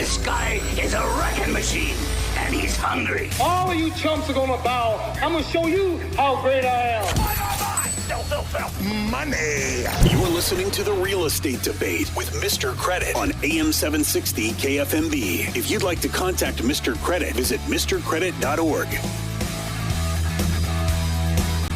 This guy is a wrecking machine, and he's hungry. All of you chumps are gonna bow. I'm gonna show you how great I am. Money. You're listening to The Real Estate Debate with Mr. Credit on AM 760 KFMB. If you'd like to contact Mr. Credit, visit mrcredit.org.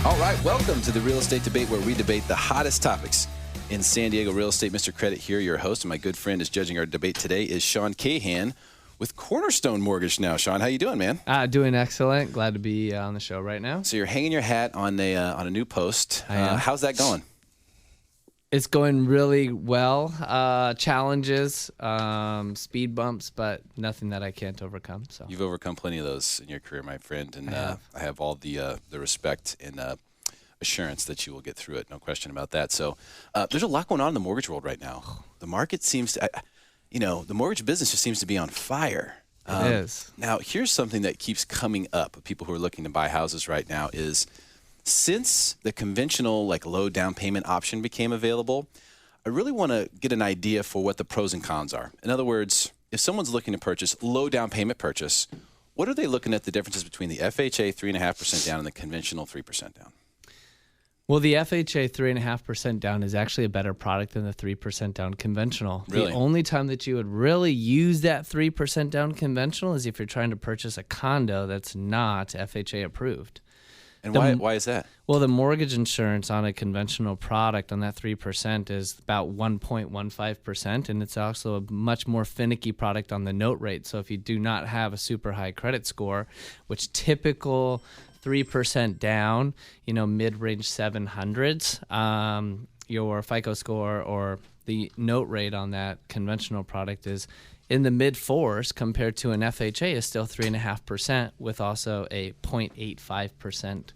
All right, welcome to The Real Estate Debate, where we debate the hottest topics in San Diego real estate. Mr. Credit here, your host, and my good friend is judging our debate today is Sean Cahan with Cornerstone Mortgage now. Sean, how you doing, man? Doing excellent. Glad to be on the show right now. So you're hanging your hat on a new post. How's that going? It's going really well. Challenges, speed bumps, but nothing that I can't overcome. So You've overcome plenty of those in your career, my friend, and I have all the respect and assurance that you will get through it. No question about that. So there's a lot going on in the mortgage world right now. The market seems to, the mortgage business just seems to be on fire. It is. Now, here's something that keeps coming up with people who are looking to buy houses right now is since the conventional low down payment option became available, I really want to get an idea for what the pros and cons are. In other words, if someone's looking to purchase low down payment purchase, what are they looking at the differences between the FHA 3.5% down and the conventional 3% down? Well, the FHA 3.5% down is actually a better product than the 3% down conventional. Really? The only time that you would really use that 3% down conventional is if you're trying to purchase a condo that's not FHA approved. And why is that? Well, the mortgage insurance on a conventional product on that 3% is about 1.15%, and it's also a much more finicky product on the note rate. So if you do not have a super high credit score, which typical 3% down, mid-range 700s, your FICO score or the note rate on that conventional product is in the mid-fours compared to an FHA is still 3.5% with also a 0.85%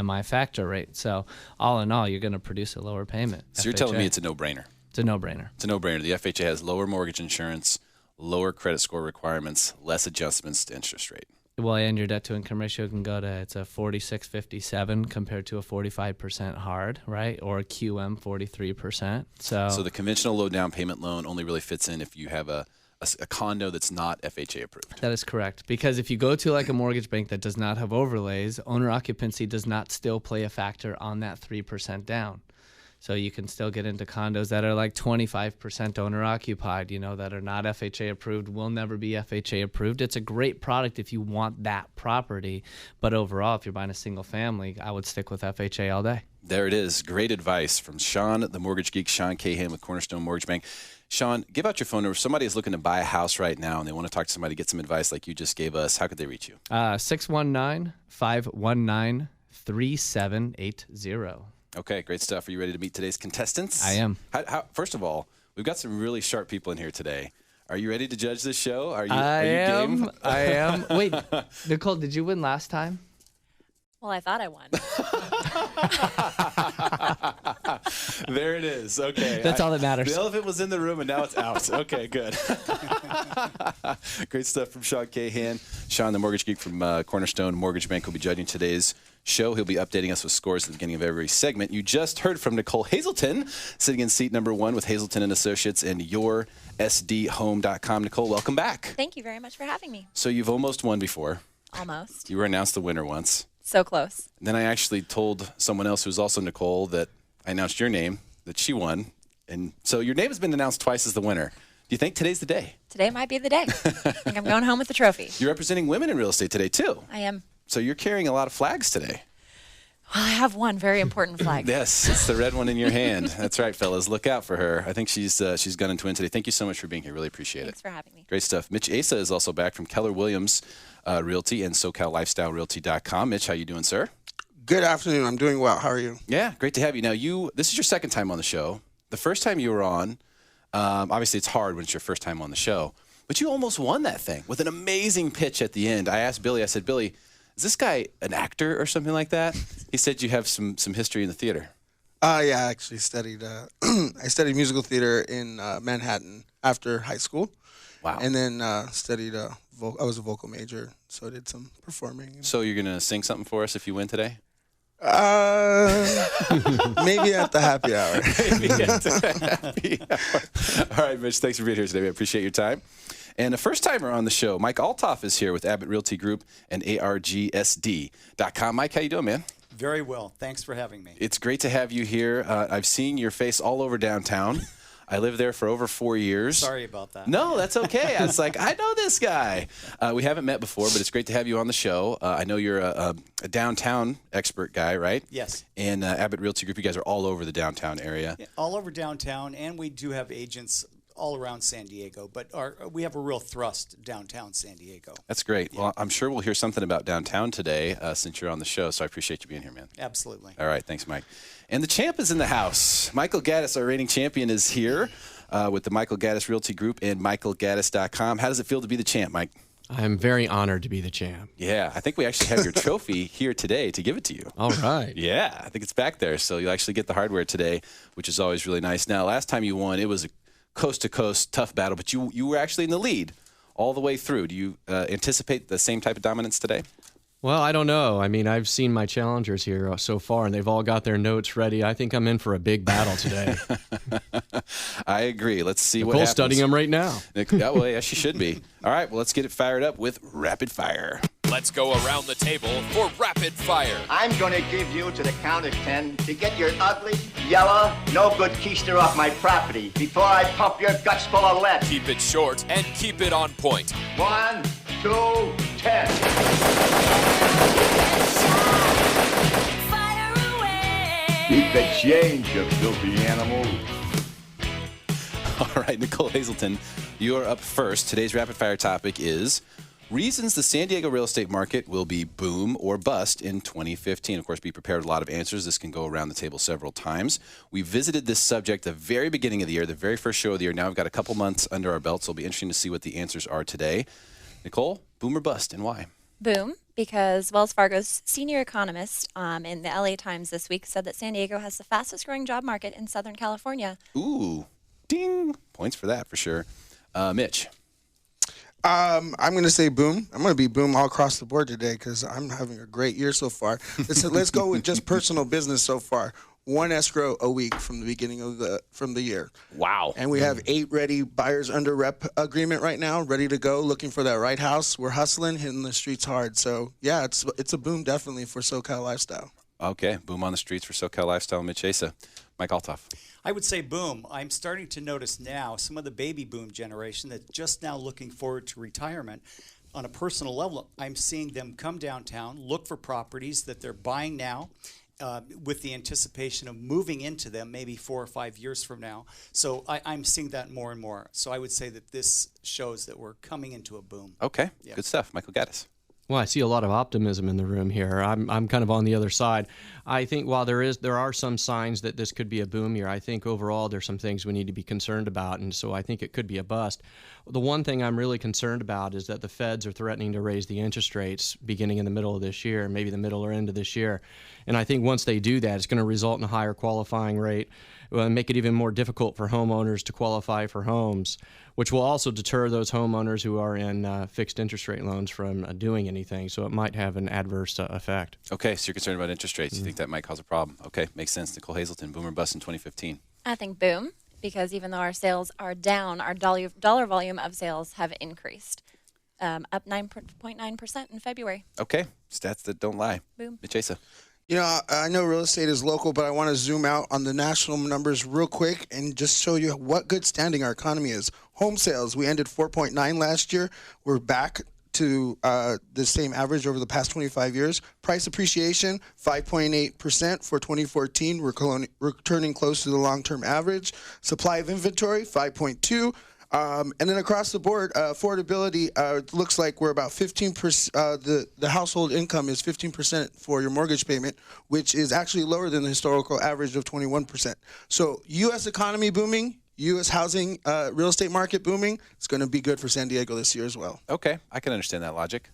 MI factor rate. So all in all, you're going to produce a lower payment. So you're telling me it's a no-brainer? It's a no-brainer. It's a no-brainer. The FHA has lower mortgage insurance, lower credit score requirements, less adjustments to interest rate. Well, and your debt-to-income ratio can go to, it's a 46.57 compared to a 45% hard, right? Or a QM 43%. So the conventional low down payment loan only really fits in if you have a condo that's not FHA approved. That is correct. Because if you go to a mortgage bank that does not have overlays, owner occupancy does not still play a factor on that 3% down. So you can still get into condos that are 25% owner occupied, that are not FHA approved, will never be FHA approved. It's a great product if you want that property. But overall, if you're buying a single family, I would stick with FHA all day. There it is. Great advice from Sean, the mortgage geek, Sean Cahan with Cornerstone Mortgage Bank. Sean, give out your phone number. If somebody is looking to buy a house right now and they want to talk to somebody, get some advice like you just gave us, how could they reach you? 619-519-3780. Okay, great stuff. Are you ready to meet today's contestants? I am. First of all, we've got some really sharp people in here today. Are you ready to judge this show? Are you game? I am. Wait, Nicole, did you win last time? Well, I thought I won. There it is. Okay. That's all that matters. The elephant was in the room, and now it's out. Okay, good. Great stuff from Sean Cahan. Sean, the mortgage geek from Cornerstone Mortgage Bank, will be judging today's show. He'll be updating us with scores at the beginning of every segment. You just heard from Nicole Hazelton, sitting in seat number 1 with Hazelton & Associates and YourSDHome.com. Nicole, welcome back. Thank you very much for having me. So you've almost won before. Almost. You were announced the winner once. So close. And then I actually told someone else who's also Nicole that I announced your name, that she won. And so your name has been announced twice as the winner. Do you think today's the day? Today might be the day. I think I'm going home with the trophy. You're representing women in real estate today, too. I am. So you're carrying a lot of flags today. Well, I have one very important flag. Yes, it's the red one in your hand. That's right, fellas. Look out for her. I think she's gunning to win today. Thank you so much for being here. Really appreciate Thanks for having me. Great stuff. Mitch Asa is also back from Keller Williams Realty and SoCalLifestyleRealty.com. Mitch, how you doing, sir? Good afternoon. I'm doing well. How are you? Yeah, great to have you. Now, this is your second time on the show. The first time you were on, obviously it's hard when it's your first time on the show, but you almost won that thing with an amazing pitch at the end. I asked Billy, I said, Billy, is this guy an actor or something like that? He said you have some history in the theater. Yeah, I actually studied I studied musical theater in Manhattan after high school. Wow. And then studied I was a vocal major, so I did some performing. So you're going to sing something for us if you win today? Maybe at the happy hour. Maybe at the happy hour. All right, Mitch, thanks for being here today. We appreciate your time. And a first-timer on the show, Mike Altoff is here with Abbott Realty Group and ARGSD.com. Mike, how you doing, man? Very well. Thanks for having me. It's great to have you here. I've seen your face all over downtown. I lived there for over 4 years. Sorry about that. No, that's okay. I was like, I know this guy. We haven't met before, but it's great to have you on the show. I know you're a downtown expert guy, right? Yes. And Abbott Realty Group, you guys are all over the downtown area. Yeah, all over downtown, and we do have agents all around San Diego, but we have a real thrust downtown San Diego. That's great. Yeah. Well, I'm sure we'll hear something about downtown today since you're on the show, so I appreciate you being here, man. Absolutely. All right. Thanks, Mike. And the champ is in the house. Michael Gaddis, our reigning champion, is here with the Michael Gaddis Realty Group and michaelgaddis.com. How does it feel to be the champ, Mike? I'm very honored to be the champ. Yeah, I think we actually have your trophy here today to give it to you. All right. Yeah, I think it's back there, so you'll actually get the hardware today, which is always really nice. Now, last time you won, it was a coast-to-coast tough battle, but you were actually in the lead all the way through. Do you anticipate the same type of dominance today? Well, I don't know. I mean, I've seen my challengers here so far, and they've all got their notes ready. I think I'm in for a big battle today. I agree. Let's see what Nicole's happens. studying them right now. Well, yeah, she should be. All right, well, let's get it fired up with Rapid Fire. Let's go around the table for Rapid Fire. I'm going to give you to the count of 10 to get your ugly, yellow, no good keister off my property before I pump your guts full of lead. Keep it short and keep it on point. 1, 2, 10. Keep the change, you filthy animal. All right, Nicole Hazelton, you are up first. Today's rapid fire topic is reasons the San Diego real estate market will be boom or bust in 2015. Of course, be prepared with a lot of answers. This can go around the table several times. We visited this subject the very beginning of the year, the very first show of the year. Now we've got a couple months under our belt, so it'll be interesting to see what the answers are today. Nicole, boom or bust, and why? Boom, because Wells Fargo's senior economist in the LA Times this week said that San Diego has the fastest growing job market in Southern California. Ooh, ding. Points for that, for sure. Mitch. I'm going to say boom. I'm going to be boom all across the board today because I'm having a great year so far. Let's go with just personal business so far. 1 escrow a week from the beginning of the year. Wow. And we have 8 ready buyers under rep agreement right now, ready to go, looking for that right house. We're hustling, hitting the streets hard. So, yeah, it's a boom definitely for SoCal Lifestyle. Okay, boom on the streets for SoCal Lifestyle. Mitch Asa. Mike Altoff. I would say boom. I'm starting to notice now some of the baby boom generation that's just now looking forward to retirement. On a personal level, I'm seeing them come downtown, look for properties that they're buying now, with the anticipation of moving into them maybe 4 or 5 years from now. So I'm seeing that more and more. So I would say that this shows that we're coming into a boom. Okay, Yeah. Good stuff. Michael Gaddis. Well, I see a lot of optimism in the room here. I'm kind of on the other side. I think while there are some signs that this could be a boom year, I think overall there's some things we need to be concerned about, and so I think it could be a bust. The one thing I'm really concerned about is that the feds are threatening to raise the interest rates beginning in the middle of this year, maybe the middle or end of this year. And I think once they do that, it's going to result in a higher qualifying rate, make it even more difficult for homeowners to qualify for homes, which will also deter those homeowners who are in fixed interest rate loans from doing anything. So it might have an adverse effect. Okay, so you're concerned about interest rates. You think that might cause a problem. Okay, makes sense. Nicole Hazelton, boom or bust in 2015? I think boom, because even though our sales are down, our dollar volume of sales have increased, up 9.9% in February. Okay, stats that don't lie. Boom. Mitch Asa. You know, I know real estate is local, but I want to zoom out on the national numbers real quick and just show you what good standing our economy is. Home sales, we ended 4.9 last year. We're back to the same average over the past 25 years. Price appreciation, 5.8% for 2014. We're returning close to the long-term average. Supply of inventory, 5.2. And then across the board, affordability looks like we're about 15%. The household income is 15% for your mortgage payment, which is actually lower than the historical average of 21%. So U.S. economy booming, U.S. housing real estate market booming. It's going to be good for San Diego this year as well. Okay, I can understand that logic.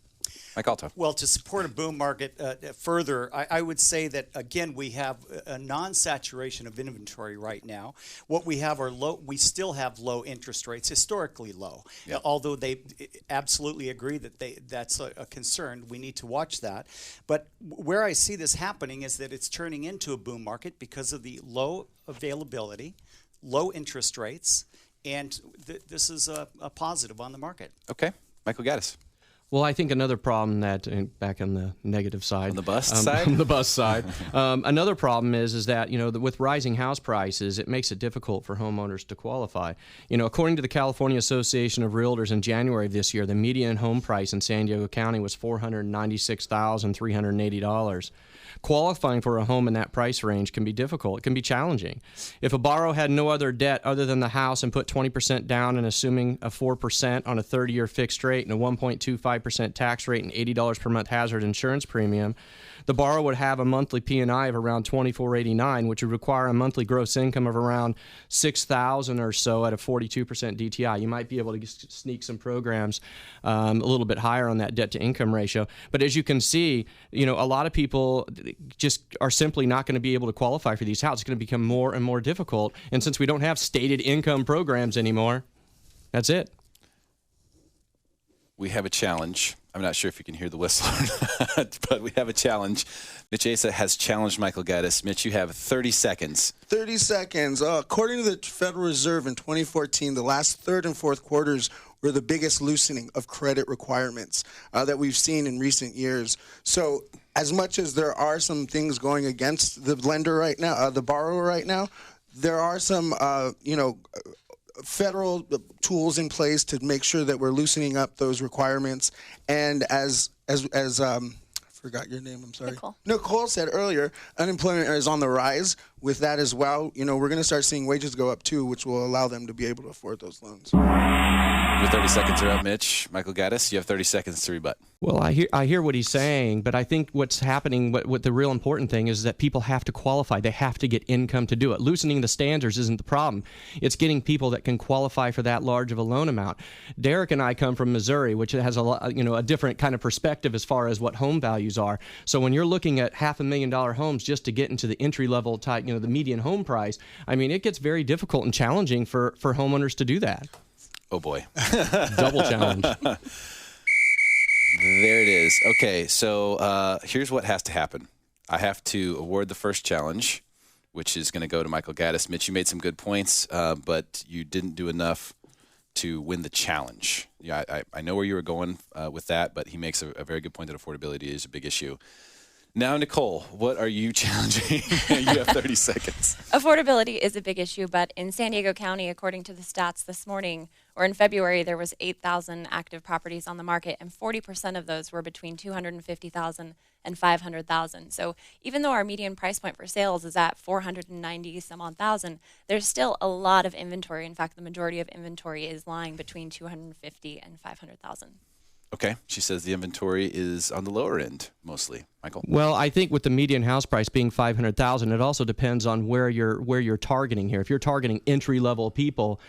Mike Alto. Well, to support a boom market further, I would say that, again, we have a non-saturation of inventory right now. What we have are low. We still have low interest rates, historically low. Yep. Although they absolutely agree that that's a concern. We need to watch that. But where I see this happening is that it's turning into a boom market because of the low availability, low interest rates, and this is a positive on the market. Okay, Michael Gaddis. Well, I think another problem that, back on the negative side. On the bus side? On the bus side. Another problem is that, with rising house prices, it makes it difficult for homeowners to qualify. According to the California Association of Realtors in January of this year, the median home price in San Diego County was $496,380. Qualifying for a home in that price range can be difficult. It can be challenging. If a borrower had no other debt other than the house and put 20% down and assuming a 4% on a 30-year fixed rate and a 1.25% tax rate and $80 per month hazard insurance premium, the borrower would have a monthly P&I of around $2,489, which would require a monthly gross income of around $6,000 or so at a 42% DTI. You might be able to sneak some programs a little bit higher on that debt-to-income ratio. But as you can see, a lot of people just are simply not going to be able to qualify for these houses. It's going to become more and more difficult. And since we don't have stated income programs anymore, that's it. We have a challenge. I'm not sure if you can hear the whistle or not, but we have a challenge. Mitch Asa has challenged Michael Gaddis. Mitch, you have 30 seconds. 30 seconds. According to the Federal Reserve in 2014, the last third and fourth quarters were the biggest loosening of credit requirements that we've seen in recent years. So as much as there are some things going against the lender right now, the borrower right now, there are some, federal tools in place to make sure that we're loosening up those requirements. And as I forgot your name, I'm sorry. Nicole said earlier, unemployment is on the rise. With that as well, we're going to start seeing wages go up too, which will allow them to be able to afford those loans. Your 30 seconds are up, Mitch. Michael Gaddis, you have 30 seconds to rebut. Well, I hear what he's saying, but I think what's happening, what the real important thing is that people have to qualify. They have to get income to do it. Loosening the standards isn't the problem. It's getting people that can qualify for that large of a loan amount. Derrick and I come from Missouri, which has a different kind of perspective as far as what home values are. So when you're looking at $500,000 homes just to get into the entry-level type, the median home price, it gets very difficult and challenging for homeowners to do that. Oh, boy. Double challenge. There it is. Okay, so here's what has to happen. I have to award the first challenge, which is going to go to Michael Gaddis. Mitch, you made some good points, but you didn't do enough to win the challenge. Yeah, I know where you were going with that, but he makes a very good point that affordability is a big issue. Now, Nicole, what are you challenging? You have 30 seconds. Affordability is a big issue, but in San Diego County, according to the stats this morning, or in February, there was 8,000 active properties on the market, and 40% of those were between $250,000 and $500,000. So even though our median price point for sales is at $490,000, there's still a lot of inventory. In fact, the majority of inventory is lying between $250,000 and $500,000. Okay. She says the inventory is on the lower end, mostly. Michael? Well, I think with the median house price being $500,000, it also depends on where you're targeting here. If you're targeting entry-level people,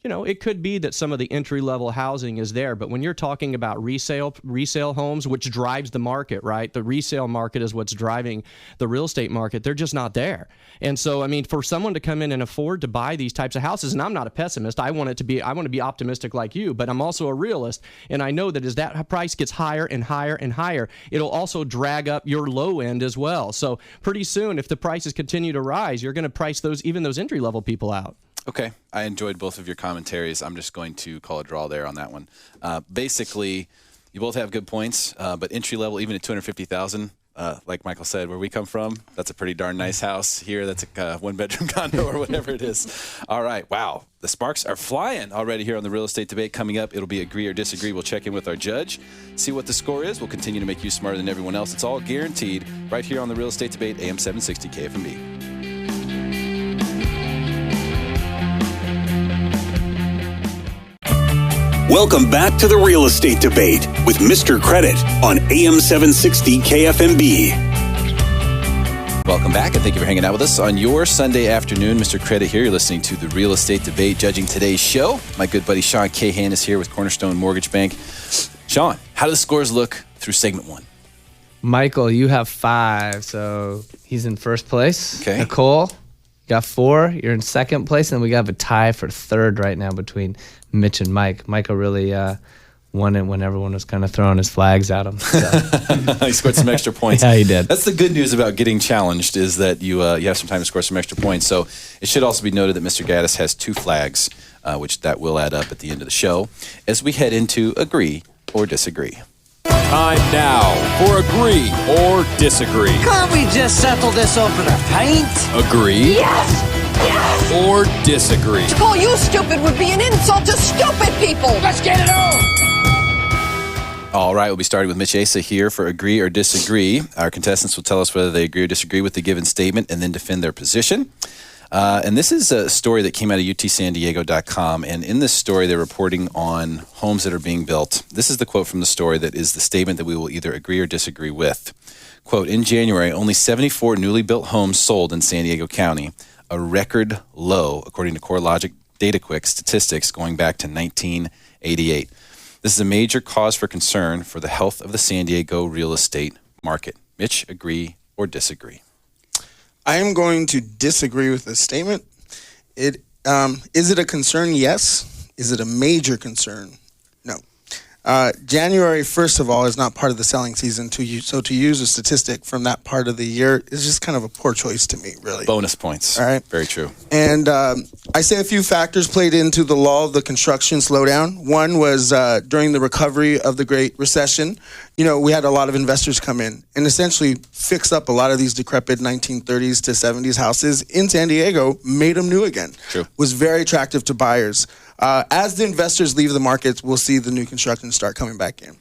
it could be that some of the entry-level housing is there, but when you're talking about resale homes, which drives the market, right? The resale market is what's driving the real estate market. They're just not there. And so, for someone to come in and afford to buy these types of houses, and I'm not a pessimist, I want to be optimistic like you, but I'm also a realist, and I know that as that price gets higher and higher and higher, it'll also drag up your low end as well. So pretty soon, if the prices continue to rise, you're going to price those entry-level people out. Okay. I enjoyed both of your commentaries. I'm just going to call a draw there on that one. Basically, you both have good points, but entry level, even at $250,000, like Michael said, where we come from, that's a pretty darn nice house. Here, that's a one-bedroom condo or whatever it is. All right. Wow. The sparks are flying already here on the real estate debate. Coming up, it'll be agree or disagree. We'll check in with our judge, see what the score is. We'll continue to make you smarter than everyone else. It's all guaranteed right here on the real estate debate, AM 760 KFMB. Welcome back to the Real Estate Debate with Mr. Credit on AM 760 KFMB. Welcome back, and thank you for hanging out with us on your Sunday afternoon. Mr. Credit here. You're listening to the Real Estate Debate, judging today's show. My good buddy Sean Cahan is here with Cornerstone Mortgage Bank. Sean, how do the scores look through segment one? Michael, you have 5, so he's in first place. Okay. Nicole, you got 4. You're in second place, and we got a tie for third right now between Mitch and Mike. Michael really won it when everyone was kind of throwing his flags at him. So. He scored some extra points. Yeah, he did. That's the good news about getting challenged, is that you have some time to score some extra points. So it should also be noted that Mr. Gaddis has 2 flags which that will add up at the end of the show, as we head into Agree or Disagree. Time now for Agree or Disagree. Can't we just settle this over the paint? Agree Yes! Yes! or Disagree. To call you stupid would be an insult to stupid people. Let's get it on! All right, we'll be starting with Mitch Asa here for Agree or Disagree. Our contestants will tell us whether they agree or disagree with the given statement and then defend their position. And this is a story that came out of utsandiego.com. And in this story, they're reporting on homes that are being built. This is the quote from the story that is the statement that we will either agree or disagree with. Quote, in January, only 74 newly built homes sold in San Diego County, a record low, according to CoreLogic DataQuick statistics going back to 1988. This is a major cause for concern for the health of the San Diego real estate market. Mitch, agree or disagree? I am going to disagree with this statement. Is it a concern? Yes. Is it a major concern? No. January, first of all, is not part of the selling season. So to use a statistic from that part of the year is just kind of a poor choice to me, really. Bonus points. All right. Very true. And I say a few factors played into the lull of the construction slowdown. One was during the recovery of the Great Recession. You know, we had a lot of investors come in and essentially fix up a lot of these decrepit 1930s to 70s houses in San Diego, made them new again. True. Was very attractive to buyers. As the investors leave the markets, we'll see the new construction start coming back in.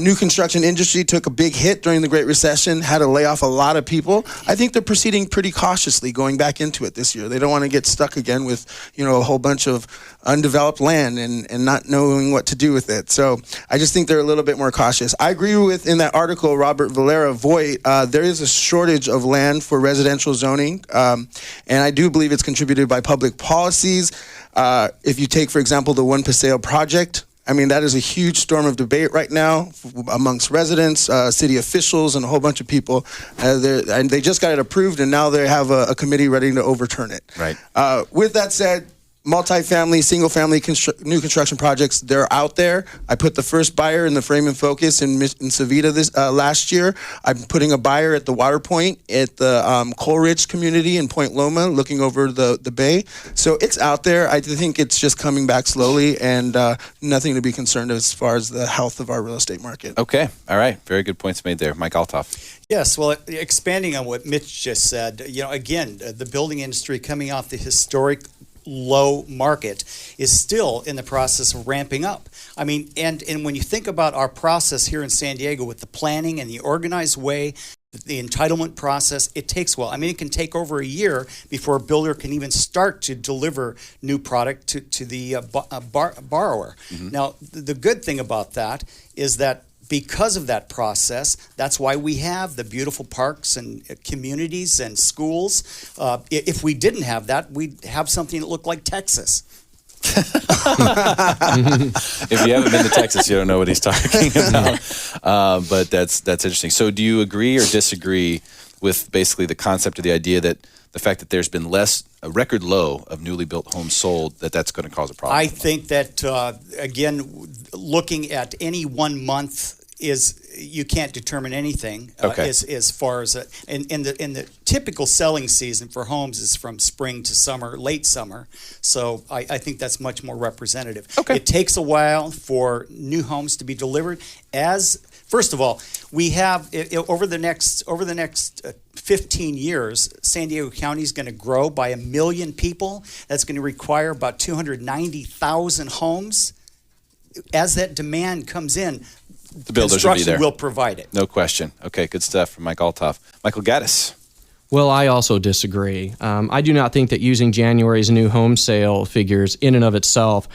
New construction industry took a big hit during the Great Recession, had to lay off a lot of people. I think they're proceeding pretty cautiously going back into it this year. They don't want to get stuck again with, you know, a whole bunch of undeveloped land and not knowing what to do with it. So I just think they're a little bit more cautious. I agree with, in that article, Robert Valera Voigt, there is a shortage of land for residential zoning, and I do believe it's contributed by public policies. If you take, for example, the One Paseo project, I mean, that is a huge storm of debate right now amongst residents, city officials, and a whole bunch of people. And they just got it approved, and now they have a committee ready to overturn it. Right. With that said, multifamily, single-family new construction projects, they're out there. I put the first buyer in the frame and focus in Savita this last year. I'm putting a buyer at the Water Point at the Coleridge community in Point Loma, looking over the bay. So it's out there. I think it's just coming back slowly, and nothing to be concerned as far as the health of our real estate market. Okay. All right. Very good points made there. Mike Altoff. Yes, well, expanding on what Mitch just said, you know, again, the building industry coming off the historic low market is still in the process of ramping up. I mean, and when you think about our process here in San Diego with the planning and the organized way, the entitlement process, it takes a while. I mean, it can take over a year before a builder can even start to deliver new product to the borrower. Mm-hmm. Now, the good thing about that is that because of that process, that's why we have the beautiful parks and communities and schools. If we didn't have that, we'd have something that looked like Texas. If you haven't been to Texas, you don't know what he's talking about. But that's interesting. So do you agree or disagree with basically the concept of the idea that the fact that there's been a record low of newly built homes sold, that's going to cause a problem? I think that, again, looking at any 1 month you can't determine anything as far as in the typical selling season for homes is from spring to summer, late summer. So I think that's much more representative. Okay. It takes a while for new homes to be delivered. First of all, we have over the next 15 years, San Diego County is going to grow by 1 million people. That's going to require about 290,000 homes. As that demand comes in, the builders will be there. Will provide it. No question. Okay, good stuff from Mike Altoff. Michael Gaddis. Well, I also disagree. I do not think that using January's new home sale figures in and of itself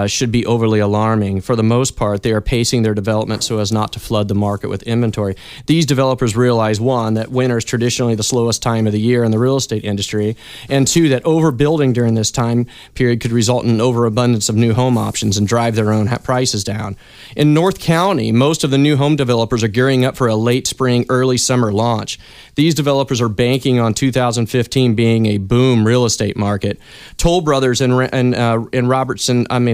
should be overly alarming. For the most part, they are pacing their development so as not to flood the market with inventory. These developers realize, one, that winter is traditionally the slowest time of the year in the real estate industry, and two, that overbuilding during this time period could result in an overabundance of new home options and drive their own prices down. In North County, most of the new home developers are gearing up for a late spring, early summer launch. These developers are banking on 2015 being a boom real estate market. Toll Brothers and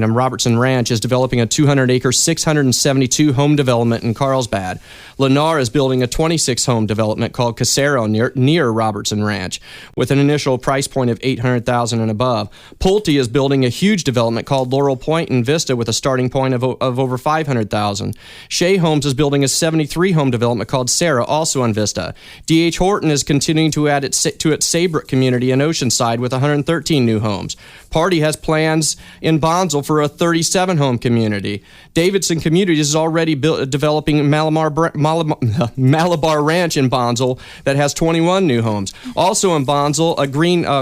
Robertson Ranch is developing a 200-acre, 672-home development in Carlsbad. Lennar is building a 26-home development called Casero near Robertson Ranch, with an initial price point of $800,000 and above. Pulte is building a huge development called Laurel Point in Vista with a starting point of over $500,000. Shea Homes is building a 73-home development called Sarah, also in Vista. D.H. Horton is continuing to add to its Saybrook community in Oceanside with 113 new homes. Party has plans in Bonsall for a 37-home community. Davidson Communities is already developing Malabar Ranch in Bonsall that has 21 new homes. Also in Bonsall,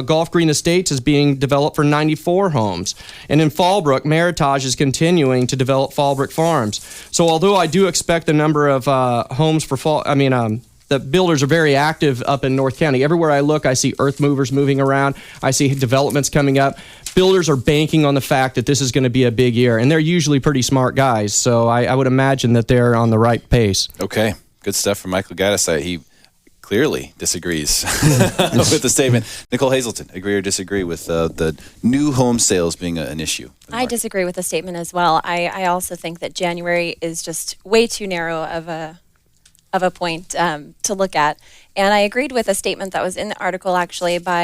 Golf Green Estates is being developed for 94 homes. And in Fallbrook, Meritage is continuing to develop Fallbrook Farms. So although I do expect the number of homes for the builders are very active up in North County. Everywhere I look, I see earth movers moving around. I see developments coming up. Builders are banking on the fact that this is going to be a big year, and they're usually pretty smart guys, so I would imagine that they're on the right pace. Okay, good stuff from Michael Gaddis. He clearly disagrees with the statement. Nicole Hazelton, agree or disagree with the new home sales being an issue? I disagree with the statement as well. I also think that January is just way too narrow of a point to look at. And I agreed with a statement that was in the article actually by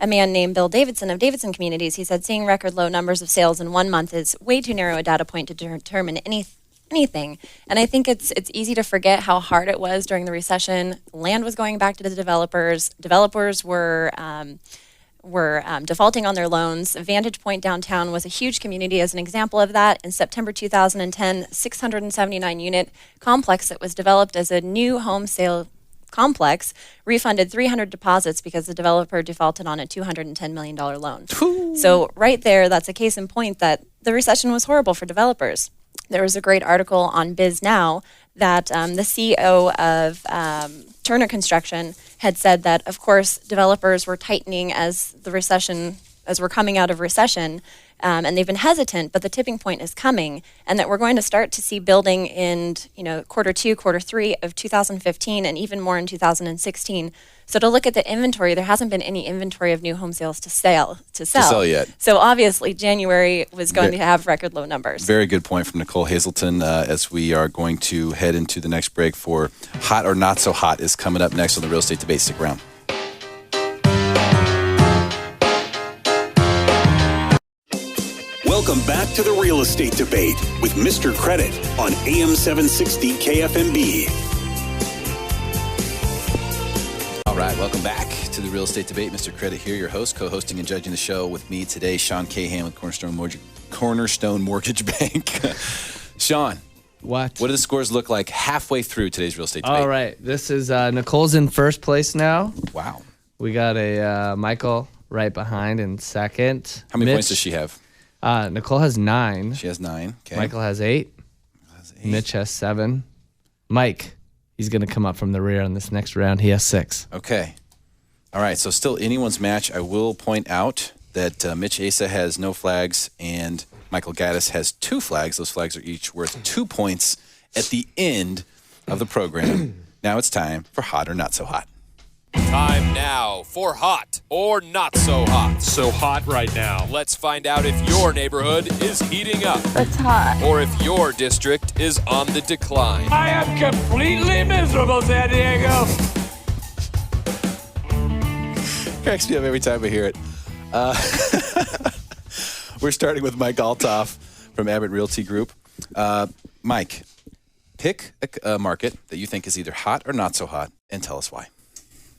a man named Bill Davidson of Davidson Communities. He said, seeing record low numbers of sales in 1 month is way too narrow a data point to determine anything. And I think it's easy to forget how hard it was during the recession. Land was going back to the developers. Developers were defaulting on their loans. Vantage Point downtown was a huge community as an example of that. In September 2010, 679-unit complex that was developed as a new home sale complex refunded 300 deposits because the developer defaulted on a $210 million loan. So right there, that's a case in point that the recession was horrible for developers. There was a great article on Biz Now that the CEO of Turner Construction had said that, of course, developers were tightening as we're coming out of recession, and they've been hesitant, but the tipping point is coming, and that we're going to start to see building in, quarter 2, quarter 3 of 2015, and even more in 2016. So to look at the inventory, there hasn't been any inventory of new home sales to sell yet. So obviously, January was going to have record low numbers. Very good point from Nicole Hazelton. As we are going to head into the next break for Hot or Not So Hot is coming up next on the Real Estate Debate. Stick around. Welcome back to the Real Estate Debate with Mr. Credit on AM 760 KFMB. All right, welcome back to the Real Estate Debate. Mr. Credit here, your host, co-hosting and judging the show with me today, Sean Cahan with Cornerstone Mortgage Bank. Sean, what do the scores look like halfway through today's Real Estate Debate? All right, this is Nicole's in first place now. Wow. We got a Michael right behind in second. How many Mitch, points does she have? Nicole has 9. She has 9. Okay. Michael has 8. Mitch has 7. Mike, he's going to come up from the rear in this next round. He has 6. Okay. All right, so still anyone's match. I will point out that Mitch Asa has no flags and Michael Gaddis has 2 flags. Those flags are each worth 2 points at the end of the program. Now it's time for Hot or Not So Hot. Time now for Hot or Not So Hot. So hot right now. Let's find out if your neighborhood is heating up. It's hot. Or if your district is on the decline. I am completely miserable, San Diego. Cracks me up every time I hear it. We're starting with Mike Altoff from Abbott Realty Group. Mike, pick a market that you think is either hot or not so hot, and tell us why.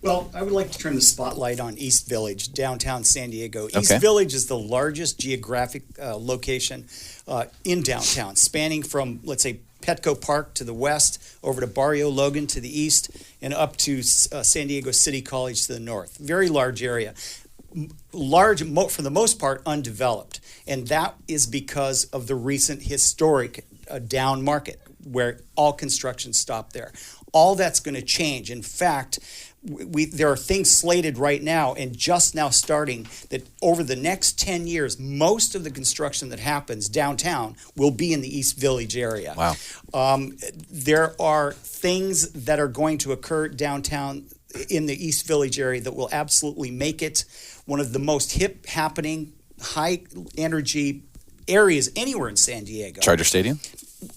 Well, I would like to turn the spotlight on East Village, downtown San Diego. Okay. East Village is the largest geographic location in downtown, spanning from, let's say, Petco Park to the west, over to Barrio Logan to the east, and up to San Diego City College to the north. Very large area. Large, for the most part, undeveloped. And that is because of the recent historic down market, where all construction stopped there. All that's going to change. In fact, there are things slated right now and just now starting that over the next 10 years, most of the construction that happens downtown will be in the East Village area. Wow. There are things that are going to occur downtown in the East Village area that will absolutely make it one of the most hip happening, high energy areas anywhere in San Diego. Charger Stadium?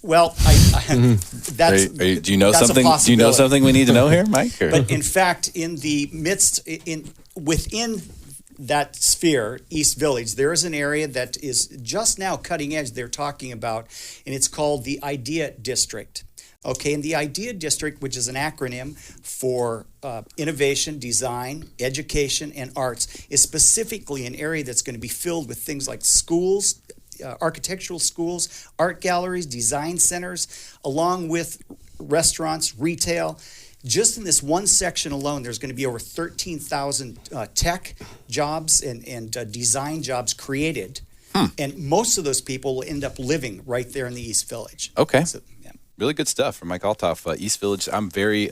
Well, that's do you know that's something? Do you know something we need to know here, Mike? Or? But in fact, within that sphere, East Village, there is an area that is just now cutting edge. They're talking about, and it's called the Idea District. Okay, and the Idea District, which is an acronym for innovation, design, education, and arts, is specifically an area that's going to be filled with things like schools, architectural schools, art galleries, design centers, along with restaurants, retail. Just in this one section alone, there's going to be over 13,000 tech jobs and design jobs created. And most of those people will end up living right there in the East Village. Okay. So, yeah. Really good stuff from Mike Altoff. East Village, I'm very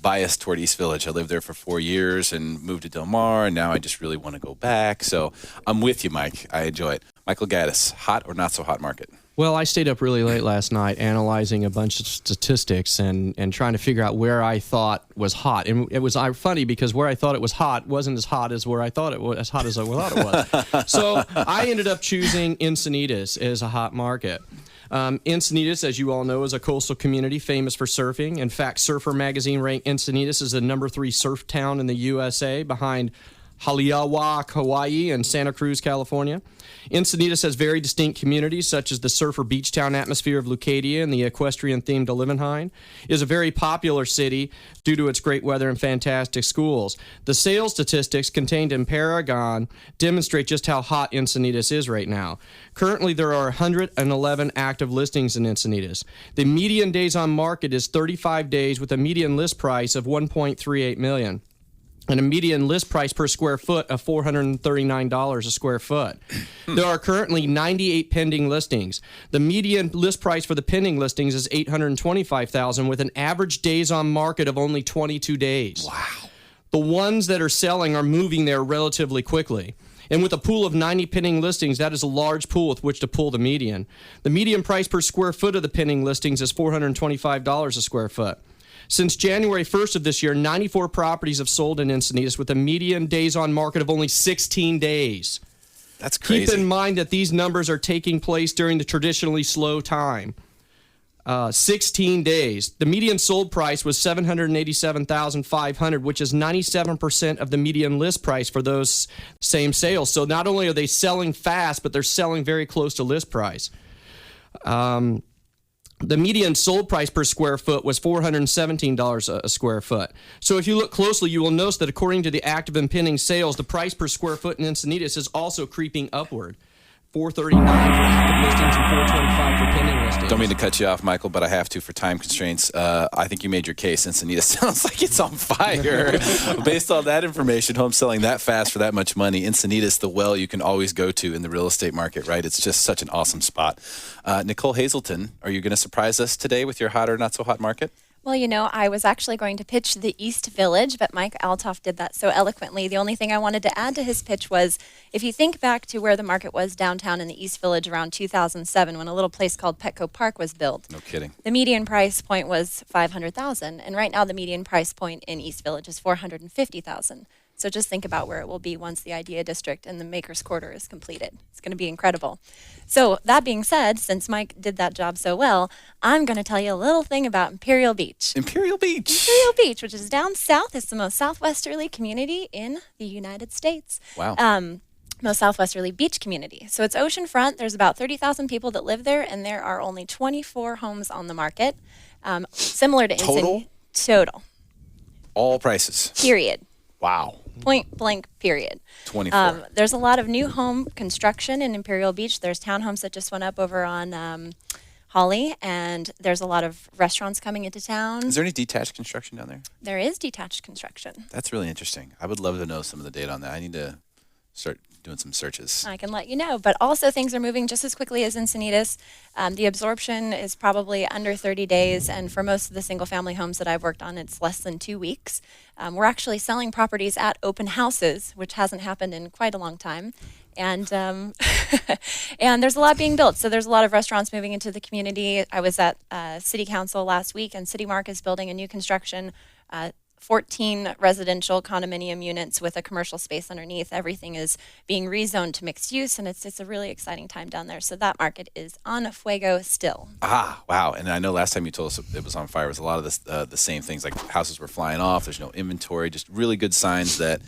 biased toward East Village. I lived there for 4 years and moved to Del Mar, and now I just really want to go back. So I'm with you, Mike. I enjoy it. Michael Gaddis, hot or not so hot market? Well, I stayed up really late last night analyzing a bunch of statistics and trying to figure out where I thought was hot. And it was funny because where I thought it was hot wasn't as hot as where I thought it was, as hot as I thought it was. So I ended up choosing Encinitas as a hot market. Encinitas, as you all know, is a coastal community famous for surfing. In fact, Surfer Magazine ranked Encinitas as the #3 surf town in the USA behind Haleakala, Hawaii, and Santa Cruz, California. Encinitas has very distinct communities, such as the surfer beach town atmosphere of Leucadia and the equestrian-themed Olivenhain. It is a very popular city due to its great weather and fantastic schools. The sales statistics contained in Paragon demonstrate just how hot Encinitas is right now. Currently, there are 111 active listings in Encinitas. The median days on market is 35 days with a median list price of $1.38 million. And a median list price per square foot of $439 a square foot. There are currently 98 pending listings. The median list price for the pending listings is $825,000 with an average days on market of only 22 days. Wow. The ones that are selling are moving there relatively quickly. And with a pool of 90 pending listings, that is a large pool with which to pull the median. The median price per square foot of the pending listings is $425 a square foot. Since January 1st of this year, 94 properties have sold in Encinitas with a median days on market of only 16 days. That's crazy. Keep in mind that these numbers are taking place during the traditionally slow time. 16 days. The median sold price was $787,500, which is 97% of the median list price for those same sales. So not only are they selling fast, but they're selling very close to list price. The median sold price per square foot was $417 a square foot. So if you look closely, you will notice that according to the active and pending sales, the price per square foot in Encinitas is also creeping upward. $439 for active listings and $425 for pending listings. Don't mean to cut you off, Michael, but I have to for time constraints. I think you made your case. Encinitas sounds like it's on fire. Based on that information, home selling that fast for that much money, Encinitas, the well you can always go to in the real estate market, right? It's just such an awesome spot. Nicole Hazelton, are you going to surprise us today with your hot or not so hot market? Well, you know, I was actually going to pitch the East Village, but Mike Altoff did that so eloquently. The only thing I wanted to add to his pitch was, if you think back to where the market was downtown in the East Village around 2007, when a little place called Petco Park was built. No kidding. The median price point was $500,000, and right now the median price point in East Village is $450,000. So just think about where it will be once the Idea District and the Makers Quarter is completed. It's going to be incredible. So that being said, since Mike did that job so well, I'm going to tell you a little thing about Imperial Beach. Imperial Beach. Imperial Beach, which is down south. It's the most southwesterly community in the United States. Wow. Most southwesterly beach community. So it's oceanfront. There's about 30,000 people that live there, and there are only 24 homes on the market. Similar to Total? Total. All prices. Period. Wow. Point blank, period. 24. There's a lot of new home construction in Imperial Beach. There's townhomes that just went up over on Holly, and there's a lot of restaurants coming into town. Is there any detached construction down there? There is detached construction. That's really interesting. I would love to know some of the data on that. I need to start doing some searches. I can let you know. But also things are moving just as quickly as Encinitas. The absorption is probably under 30 days. And for most of the single family homes that I've worked on, it's less than 2 weeks. We're actually selling properties at open houses, which hasn't happened in quite a long time. And and there's a lot being built. So there's a lot of restaurants moving into the community. I was at City Council last week, and City Mark is building a new construction 14 residential condominium units with a commercial space underneath. Everything is being rezoned to mixed use, and it's a really exciting time down there. So that market is on fuego still. Ah, wow. And I know last time you told us it was on fire was a lot of this, the same things, like houses were flying off, there's no inventory, just really good signs that,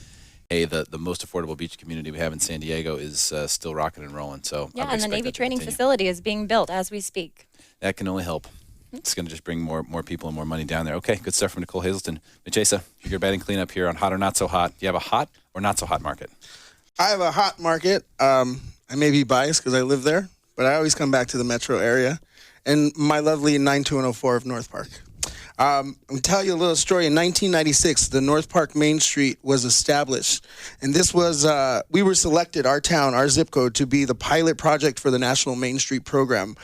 hey, the most affordable beach community we have in San Diego is still rocking and rolling. So yeah, and the Navy training facility is being built as we speak. That can only help. It's going to just bring more people and more money down there. Okay, good stuff from Nicole Hazelton. Mitch Asa, your batting cleanup here on Hot or Not So Hot. Do you have a hot or not so hot market? I have a hot market. I may be biased because I live there, but I always come back to the metro area and my lovely 92104 of North Park. I'll tell you a little story. In 1996, the North Park Main Street was established. And this was, we were selected, our town, our zip code, to be the pilot project for the National Main Street Program.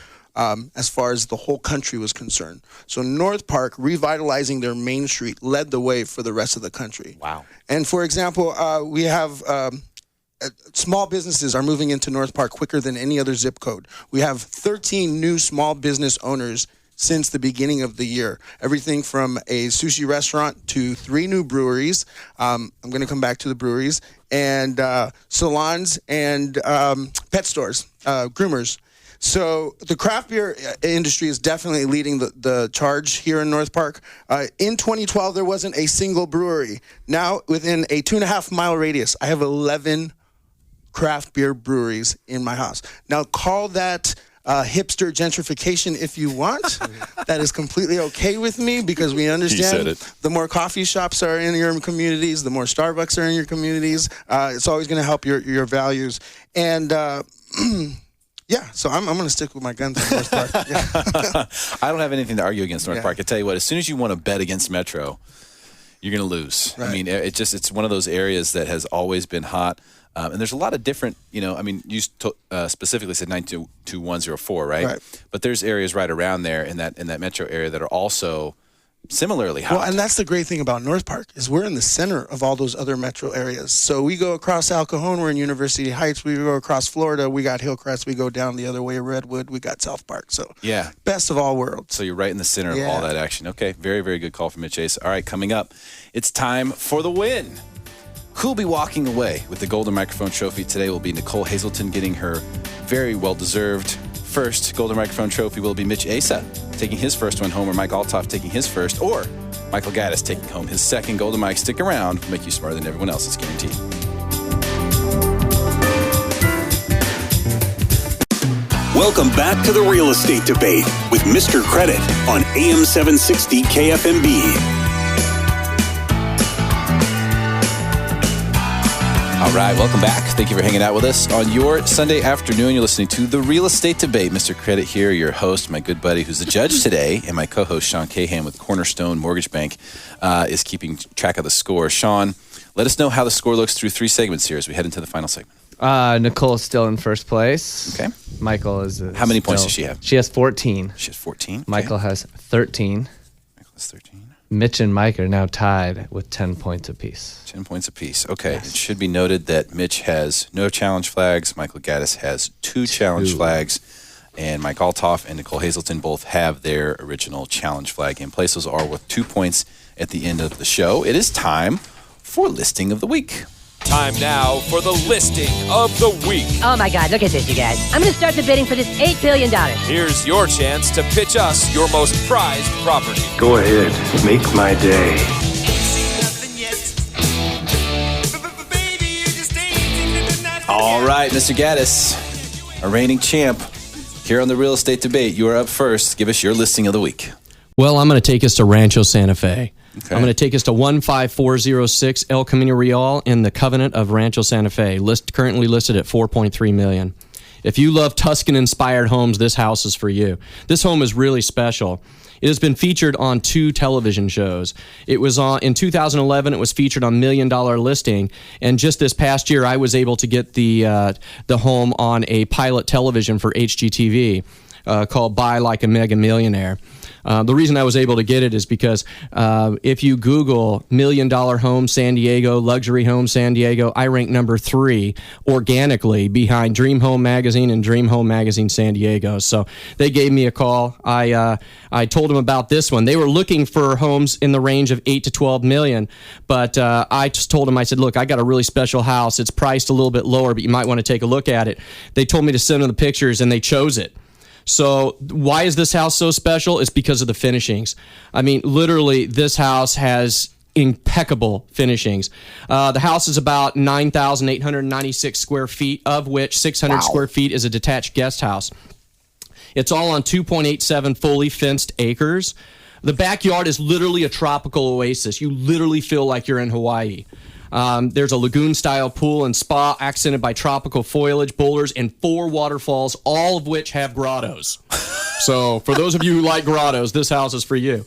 As far as the whole country was concerned. So North Park, revitalizing their Main Street, led the way for the rest of the country. Wow. And for example, we have small businesses are moving into North Park quicker than any other zip code. We have 13 new small business owners since the beginning of the year. Everything from a sushi restaurant to 3 new breweries. I'm going to come back to the breweries. And salons and pet stores, groomers. So the craft beer industry is definitely leading the charge here in North Park. In 2012, there wasn't a single brewery. Now, within a 2.5-mile radius, I have 11 craft beer breweries in my house. Now, call that hipster gentrification if you want. That is completely okay with me because we understand the more coffee shops are in your communities, the more Starbucks are in your communities. It's always going to help your values. And yeah, so I'm going to stick with my guns in North Park. Yeah. I don't have anything to argue against North Park. I tell you what, as soon as you want to bet against Metro, you're going to lose. Right. I mean, it's one of those areas that has always been hot. And there's a lot of different, I mean, you specifically said 92104, right? But there's areas right around there in that metro area that are also similarly hot. Well, and that's the great thing about North Park is we're in the center of all those other metro areas. So we go across Al Cajon, we're in University Heights. We go across Florida, we got Hillcrest. We go down the other way, Redwood, we got South Park. So yeah, best of all worlds. So you're right in the center of all that action. Okay, very, very good call from Mitch Ace. All right, coming up, it's time for the win. Who'll be walking away with the Golden Microphone Trophy today will be Nicole Hazelton getting her very well-deserved first Golden Microphone Trophy. Will be Mitch Asa taking his first one home, or Mike Altoff taking his first, or Michael Gaddis taking home his second Golden Mic. Stick around. We'll make you smarter than everyone else. It's guaranteed. Welcome back to the Real Estate Debate with Mr. Credit on AM 760 KFMB. All right, welcome back. Thank you for hanging out with us on your Sunday afternoon. You're listening to The Real Estate Debate. Mr. Credit here, your host, my good buddy who's the judge today, and my co-host, Sean Cahan with Cornerstone Mortgage Bank, is keeping track of the score. Sean, let us know how the score looks through 3 segments here as we head into the final segment. Nicole's still in first place. Okay. Michael is How many points does she have? She has 14. She has 14. Okay. Michael has 13. Michael has 13. Mitch and Mike are now tied with 10 points apiece. 10 points apiece. Okay. Yes. It should be noted that Mitch has no challenge flags. Michael Gaddis has 2 challenge flags. And Mike Altoff and Nicole Hazelton both have their original challenge flag in place. Those are worth 2 points at the end of the show. It is time for Listing of the Week. Time now for the Listing of the Week. Oh my God, look at this, you guys. I'm going to start the bidding for this $8 billion. Here's your chance to pitch us your most prized property. Go ahead, make my day. All right, Mr. Gaddis, a reigning champ here on the Real Estate Debate. You are up first. Give us your listing of the week. Well, I'm going to take us to Rancho Santa Fe. Okay. I'm going to take us to 15406 El Camino Real in the Covenant of Rancho Santa Fe, currently listed at $4.3 million. If you love Tuscan-inspired homes, this house is for you. This home is really special. It has been featured on 2 television shows. It was in 2011. It was featured on $1 Million Listing, and just this past year, I was able to get the home on a pilot television for HGTV called "Buy Like a Mega Millionaire." The reason I was able to get it is because if you Google $1 million home San Diego, luxury home San Diego, I rank number 3 organically behind Dream Home Magazine and Dream Home Magazine San Diego. So they gave me a call. I told them about this one. They were looking for homes in the range of 8 to 12 million, but I just told them, I said, look, I got a really special house. It's priced a little bit lower, but you might want to take a look at it. They told me to send them the pictures, and they chose it. So why is this house so special? It's because of the finishings. I mean, literally, this house has impeccable finishings. The house is about 9,896 square feet, of which 600 square feet is a detached guest house. It's all on 2.87 fully fenced acres. The backyard is literally a tropical oasis. You literally feel like you're in Hawaii. There's a lagoon-style pool and spa accented by tropical foliage, boulders, and 4 waterfalls, all of which have grottos. So for those of you who like grottos, this house is for you.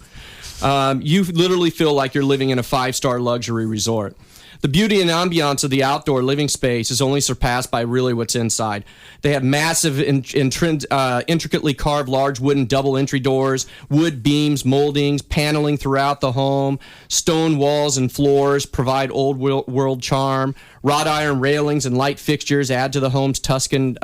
You literally feel like you're living in a 5-star luxury resort. The beauty and ambiance of the outdoor living space is only surpassed by really what's inside. They have massive, intricately carved large wooden double entry doors, wood beams, moldings, paneling throughout the home, stone walls and floors provide old world charm. Wrought iron railings and light fixtures add to the home's Tuscan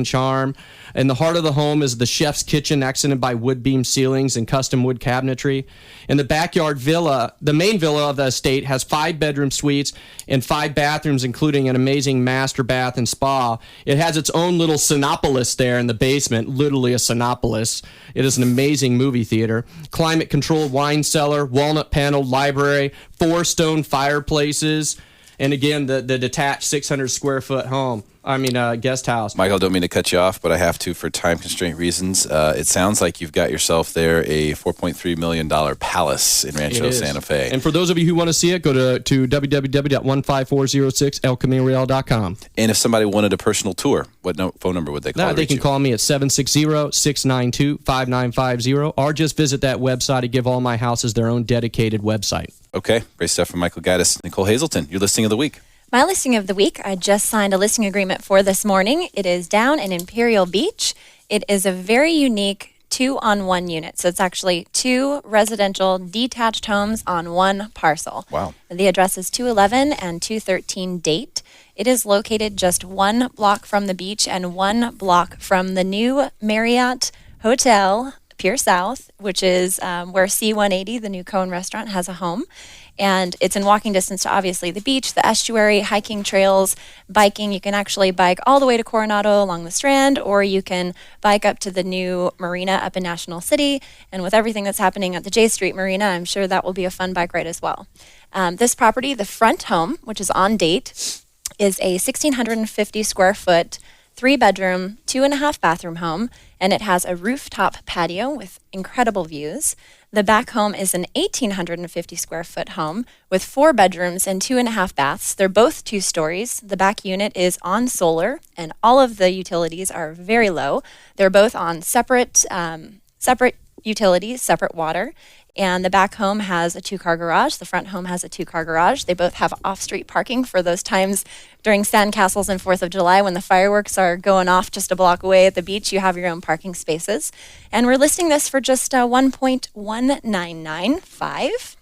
charm. In the heart of the home is the chef's kitchen, accented by wood beam ceilings and custom wood cabinetry. In the backyard villa, the main villa of the estate has 5 bedroom suites and 5 bathrooms, including an amazing master bath and spa. It has its own little Cinépolis there in the basement, literally a Cinépolis. It is an amazing movie theater. Climate-controlled wine cellar, walnut-paneled library, 4 stone fireplaces, and again, the detached 600-square-foot home. Guest house. Michael, I don't mean to cut you off, but I have to for time constraint reasons. It sounds like you've got yourself there a $4.3 million palace in Rancho Santa Fe. And for those of you who want to see it, go to www.15406elcaminoreal.com. And if somebody wanted a personal tour, what phone number would they call? They can call me at 760-692-5950, or just visit that website and give all my houses their own dedicated website. Okay, great stuff from Michael Gaddis. Nicole Hazelton, your listing of the week. My listing of the week, I just signed a listing agreement for this morning. It is down in Imperial Beach. It is a very unique 2-on-1 unit. So it's actually 2 residential detached homes on 1 parcel. Wow. The address is 211 and 213 Date. It is located just 1 block from the beach and 1 block from the new Marriott Hotel Pier South, which is where C180, the new Cone restaurant, has a home. And it's in walking distance to, obviously, the beach, the estuary, hiking trails, biking. You can actually bike all the way to Coronado along the Strand, or you can bike up to the new marina up in National City. And with everything that's happening at the J Street Marina, I'm sure that will be a fun bike ride as well. This property, the front home, which is on Date, is a 1,650 square foot, 3-bedroom, 2.5 bathroom home, and it has a rooftop patio with incredible views. The back home is an 1,850 square foot home with 4 bedrooms and 2.5 baths. They're both 2 stories. The back unit is on solar, and all of the utilities are very low. They're both on separate utilities, separate water. And the back home has a 2-car garage. The front home has a 2-car garage. They both have off-street parking for those times during Sandcastles and 4th of July when the fireworks are going off just a block away at the beach. You have your own parking spaces. And we're listing this for just $1.1995.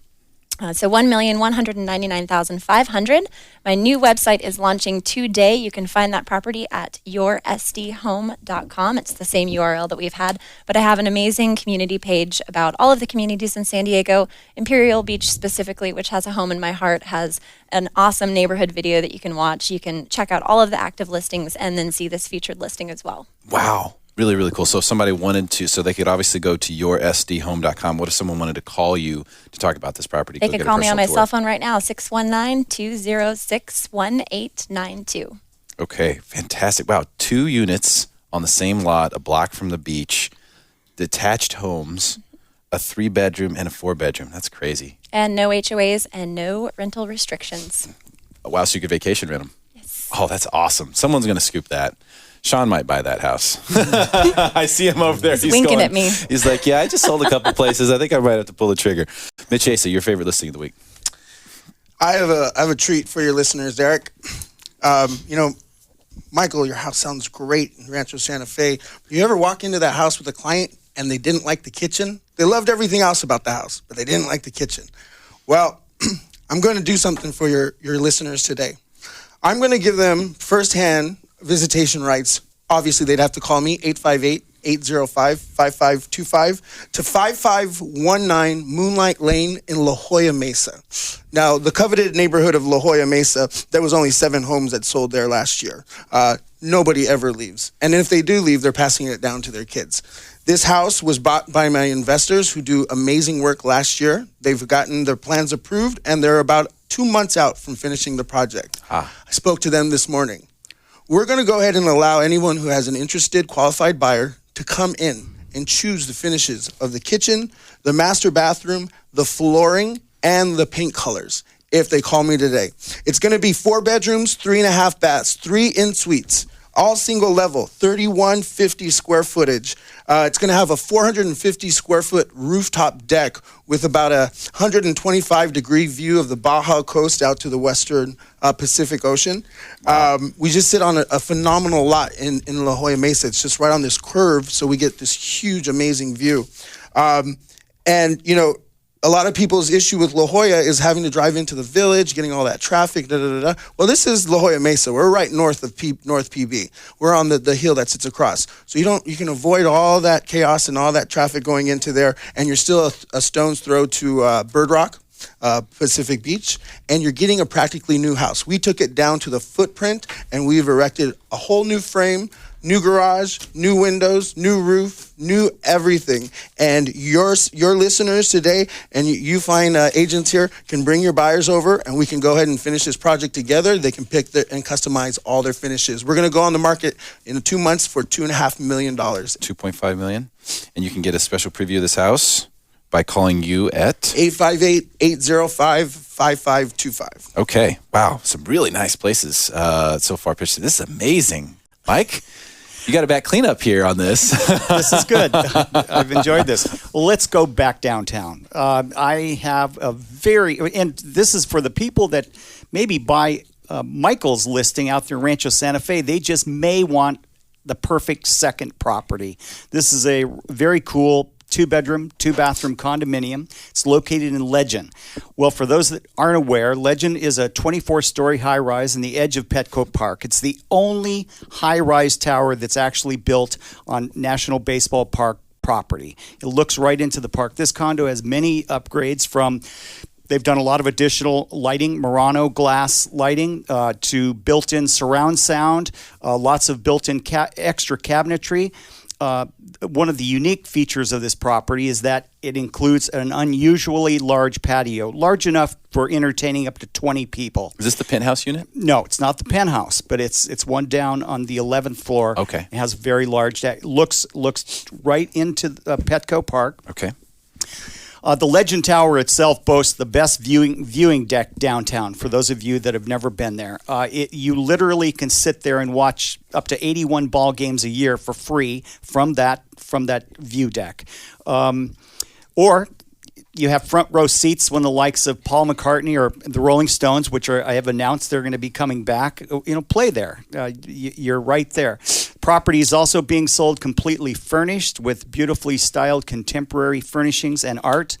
So $1,199,500. My new website is launching today. You can find that property at yoursdhome.com. It's the same URL that we've had, but I have an amazing community page about all of the communities in San Diego. Imperial Beach specifically, which has a home in my heart, has an awesome neighborhood video that you can watch. You can check out all of the active listings and then see this featured listing as well. Wow. Really, really cool. So if somebody wanted to, so they could obviously go to yoursdhome.com. What if someone wanted to call you to talk about this property? They could call me on my cell phone right now, 619-206-1892. Okay, fantastic. Wow, 2 units on the same lot, a block from the beach, detached homes, a 3-bedroom and a 4-bedroom. That's crazy. And no HOAs and no rental restrictions. Wow, so you could vacation rent them. Yes. Oh, that's awesome. Someone's going to scoop that. Sean might buy that house. I see him over there. He's winking at me. He's like, yeah, I just sold a couple places. I think I might have to pull the trigger. Mitch Asa, your favorite listing of the week. I have a treat for your listeners, Derrick. Michael, your house sounds great in Rancho Santa Fe. You ever walk into that house with a client and they didn't like the kitchen. They loved everything else about the house, but they didn't like the kitchen. Well, I'm going to do something for your listeners today. I'm going to give them firsthand visitation rights. Obviously, they'd have to call me, 858-805-5525 to 5519 Moonlight Lane in La Jolla Mesa. Now, the coveted neighborhood of La Jolla Mesa, there was only 7 homes that sold there last year. Nobody ever leaves. And if they do leave, they're passing it down to their kids. This house was bought by my investors who do amazing work last year. They've gotten their plans approved, and they're about 2 months out from finishing the project. I spoke to them this morning. We're going to go ahead and allow anyone who has an interested, qualified buyer to come in and choose the finishes of the kitchen, the master bathroom, the flooring, and the paint colors if they call me today. It's going to be 4 bedrooms, 3.5 baths, 3 in-suites, all single level, 3150 square footage. It's going to have a 450 square foot rooftop deck with about a 125-degree view of the Baja Coast out to the western Pacific Ocean. We just sit on a phenomenal lot in La Jolla Mesa. It's just right on this curve, so we get this huge, amazing view. And, you know, a lot of people's issue with La Jolla is having to drive into the village, getting all that traffic, da-da-da-da. Well, this is La Jolla Mesa. We're right north of North PB. We're on the hill that sits across. So you can avoid all that chaos and all that traffic going into there, and you're still a stone's throw to Bird Rock, Pacific Beach, and you're getting a practically new house. We took it down to the footprint, and we've erected a whole new frame, new garage, new windows, new roof, new everything. And your listeners today, and you find agents here, can bring your buyers over, and we can go ahead and finish this project together. They can pick and customize all their finishes. We're going to go on the market in 2 months for $2.5 million. $2.5 million. And you can get a special preview of this house by calling you at 858-805-5525. Okay. Wow. Some really nice places so far. This is amazing. Mike, you got a back cleanup here on this. This is good. I've enjoyed this. Well, let's go back downtown. I have and this is for the people that maybe buy Michael's listing out there in Rancho Santa Fe. They just may want the perfect second property. This is a very cool 2-bedroom, 2-bathroom condominium. It's located in Legend. Well, for those that aren't aware, Legend is a 24-story high-rise in the edge of Petco Park. It's the only high-rise tower that's actually built on National Baseball Park property. It looks right into the park. This condo has many upgrades from they've done a lot of additional lighting, Murano glass lighting, to built-in surround sound, lots of built-in extra cabinetry. One of the unique features of this property is that it includes an unusually large patio, large enough for entertaining up to 20 people. Is this the penthouse unit? No, it's not the penthouse, but it's one down on the 11th floor. Okay. It has a very large deck. Looks right into Petco Park. Okay. The Legend Tower itself boasts the best viewing deck downtown. For those of you that have never been there, you literally can sit there and watch up to 81 ball games a year for free from that view deck, or you have front row seats when the likes of Paul McCartney or the Rolling Stones, which I have announced they're going to be coming back, play there. You're right there. Property is also being sold completely furnished with beautifully styled contemporary furnishings and art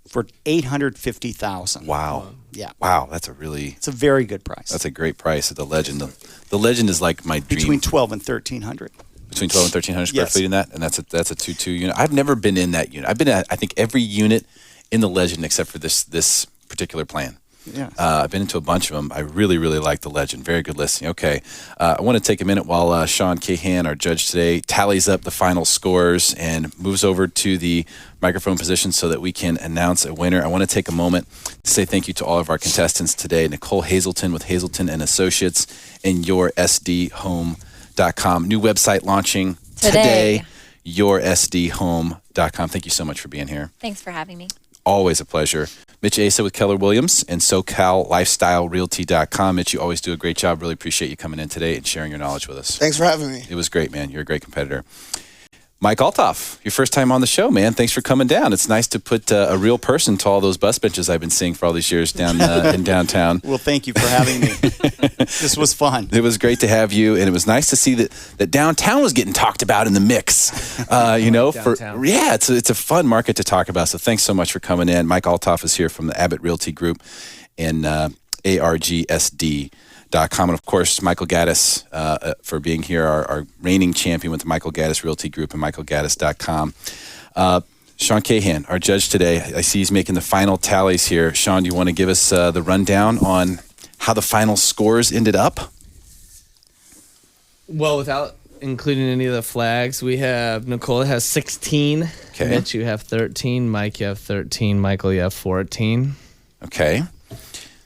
for $850,000. Wow. Yeah. Wow, it's a very good price. That's a great price at the Legend. The Legend is like my dream. Between 12 and 1,300. Between 12 and 1,300 square Yes. feet in that, and that's a 2-2 unit. I've never been in that unit. I've been at, I think, every unit in the Legend except for this particular plan. Yeah. I've been into a bunch of them. I really, really like the Legend. Very good listing. Okay. I want to take a minute while Sean Cahan, our judge today, tallies up the final scores and moves over to the microphone position so that we can announce a winner. I want to take a moment to say thank you to all of our contestants today. Nicole Hazelton with Hazelton and Associates and YourSDHome.com. New website launching today. YourSDHome.com. Thank you so much for being here. Thanks for having me. Always a pleasure. Mitch Asa with Keller Williams and SoCalLifestyleRealty.com. Mitch, you always do a great job. Really appreciate you coming in today and sharing your knowledge with us. Thanks for having me. It was great, man. You're a great competitor. Mike Altoff, your first time on the show, man. Thanks for coming down. It's nice to put a real person to all those bus benches I've been seeing for all these years down in downtown. Well, thank you for having me. This was fun. It was great to have you, and it was nice to see that downtown was getting talked about in the mix. It's a fun market to talk about. So thanks so much for coming in. Mike Altoff is here from the Abbott Realty Group and ARGSD.com. And of course, Michael Gaddis for being here, our reigning champion with the Michael Gaddis Realty Group and michaelgaddis.com. Sean Cahan, our judge today, I see he's making the final tallies here. Sean, do you want to give us the rundown on how the final scores ended up? Well, without including any of the flags, we have Nicole has 16. Okay. Mitch, you have 13. Mike, you have 13. Michael, you have 14. Okay.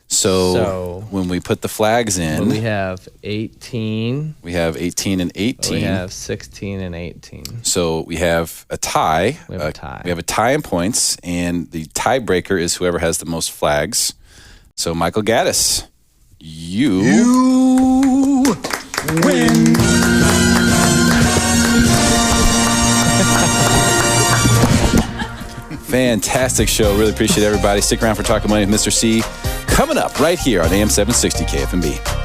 So when we put the flags in, we have 18. We have 18 and 18. We have 16 and 18. So we have a tie. We have a tie. We have a tie in points, and the tiebreaker is whoever has the most flags. So Michael Gaddis, you win. Fantastic show. Really appreciate everybody. Stick around for Talking Money with Mr. C. Coming up right here on AM 760 KFMB.